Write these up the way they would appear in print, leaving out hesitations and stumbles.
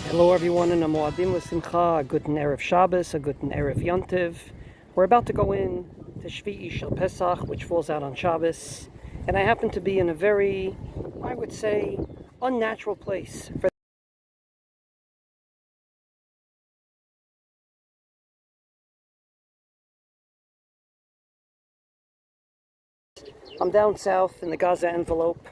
Hello everyone, and a Moadim L'Simcha, a Guten Erev Shabbos, a Guten Erev Yontiv. We're about to go in to Shevi Shel Pesach, which falls out on Shabbos, and I happen to be in a very, I would say, unnatural place for I'm down south in the Gaza envelope.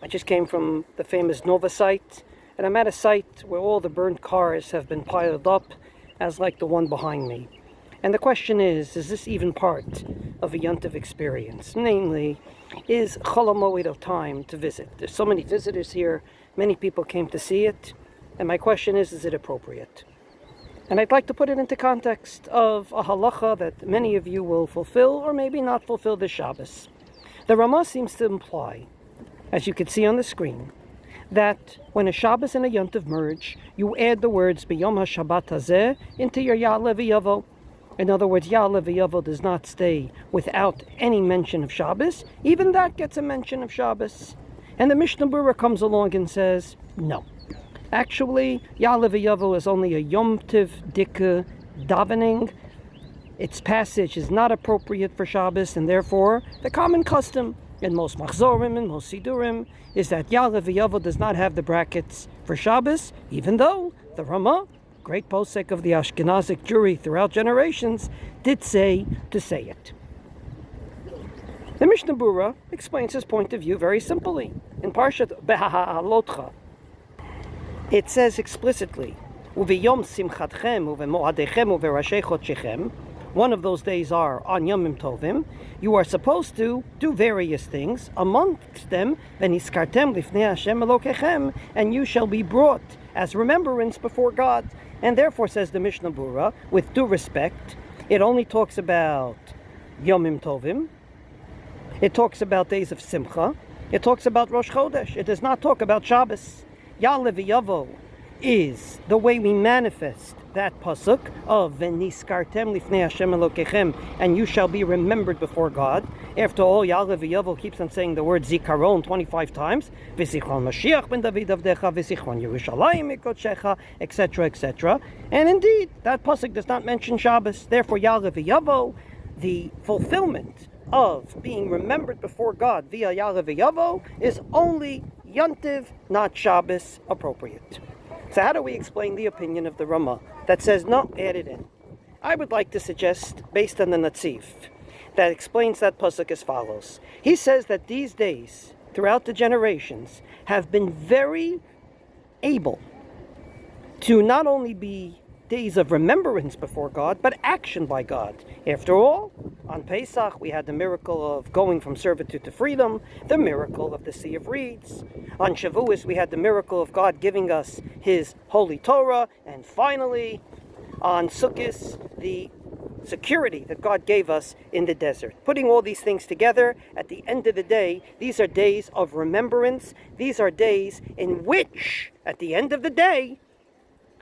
I just came from the famous Nova site, and I'm at a site where all the burnt cars have been piled up, as like the one behind me. And the question is this even part of a Yontiv experience? Namely, is Chol HaMoed of time to visit? There's so many visitors here, many people came to see it, and my question is it appropriate? And I'd like to put it into context of a halacha that many of you will fulfill, or maybe not fulfill this Shabbos. The Ramah seems to imply, as you can see on the screen, that when a Shabbos and a Yontiv merge, you add the words B'yom HaShabbat Hazeh into your Ya'le V'yavo. In other words, Ya'le V'yavo does not stay without any mention of Shabbos. Even that gets a mention of Shabbos. And the Mishnah Berurah comes along and says, no. Actually, Ya'le V'yavo is only a Yom Tiv Dika davening. Its passage is not appropriate for Shabbos, and therefore the common custom in most machzorim and most sidurim is that Ya'le V'yavo does not have the brackets for Shabbos, even though the Ramah, great posek of the Ashkenazic Jewry throughout generations, did say to say it. The Mishnah Berurah explains his point of view very simply. In Parshat Beha'alotcha, it says explicitly, Uv'yom simchatchem uve'mo'adechem uve'rashei chodshechem. One of those days are on Yomim Tovim. You are supposed to do various things. Amongst them, v'niskartem lifnei Hashem Elokechem, and you shall be brought as remembrance before God. And therefore, says the Mishnah Berurah, with due respect, it only talks about Yomim Tovim. It talks about days of Simcha. It talks about Rosh Chodesh. It does not talk about Shabbos. Ya'le V'yavo is the way we manifest that pasuk of V'niskartem lifnei Hashem Elokechem, and you shall be remembered before God. After all, Ya'le V'yavo keeps on saying the word Zikaron 25 times. V'zichron Mashiach ben David Avdecha, V'zichron Yerushalayim Mikodshecha, etc., etc. And indeed, that pasuk does not mention Shabbos. Therefore, Ya'le V'yavo, the fulfillment of being remembered before God via Ya'le V'yavo, is only Yontiv, not Shabbos, appropriate. So how do we explain the opinion of the Ramah that says, no, add it in? I would like to suggest, based on the Natzif, that explains that pasuk as follows. He says that these days, throughout the generations, have been very able to not only be days of remembrance before God, but action by God. After all, on Pesach, we had the miracle of going from servitude to freedom, the miracle of the Sea of Reeds. On Shavuos, we had the miracle of God giving us His Holy Torah. And finally, on Sukkot, the security that God gave us in the desert. Putting all these things together, at the end of the day, these are days of remembrance. These are days in which, at the end of the day,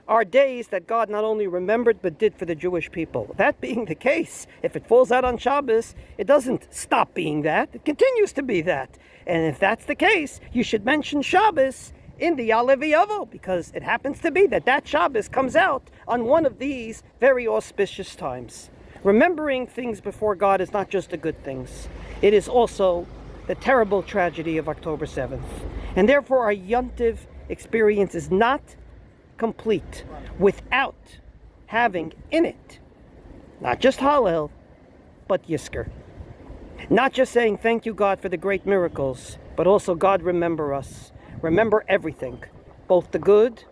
are days that God not only remembered but did for the Jewish people. That being the case, if it falls out on Shabbos, it doesn't stop being that. It continues to be that. And if that's the case, you should mention Shabbos in the Ya'le V'yavo, because it happens to be that Shabbos comes out on one of these very auspicious times. Remembering things before God is not just the good things. It is also the terrible tragedy of October 7th. And therefore our Yontiv experience is not complete without having in it not just Hallel, but Yisker. Not just saying thank you God for the great miracles, but also God remember us. Remember everything, both the good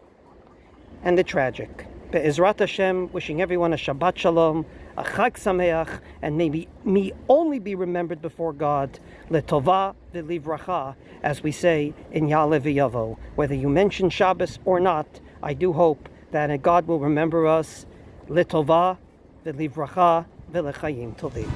and the tragic. Be'ezrat Hashem, wishing everyone a Shabbat Shalom, a Chag Sameach, and maybe me only be remembered before God, L'tova v'livracha, as we say in Ya'le V'yavo. Whether you mention Shabbos or not, I do hope that God will remember us, L'tova v'livracha v'lechayim tovim.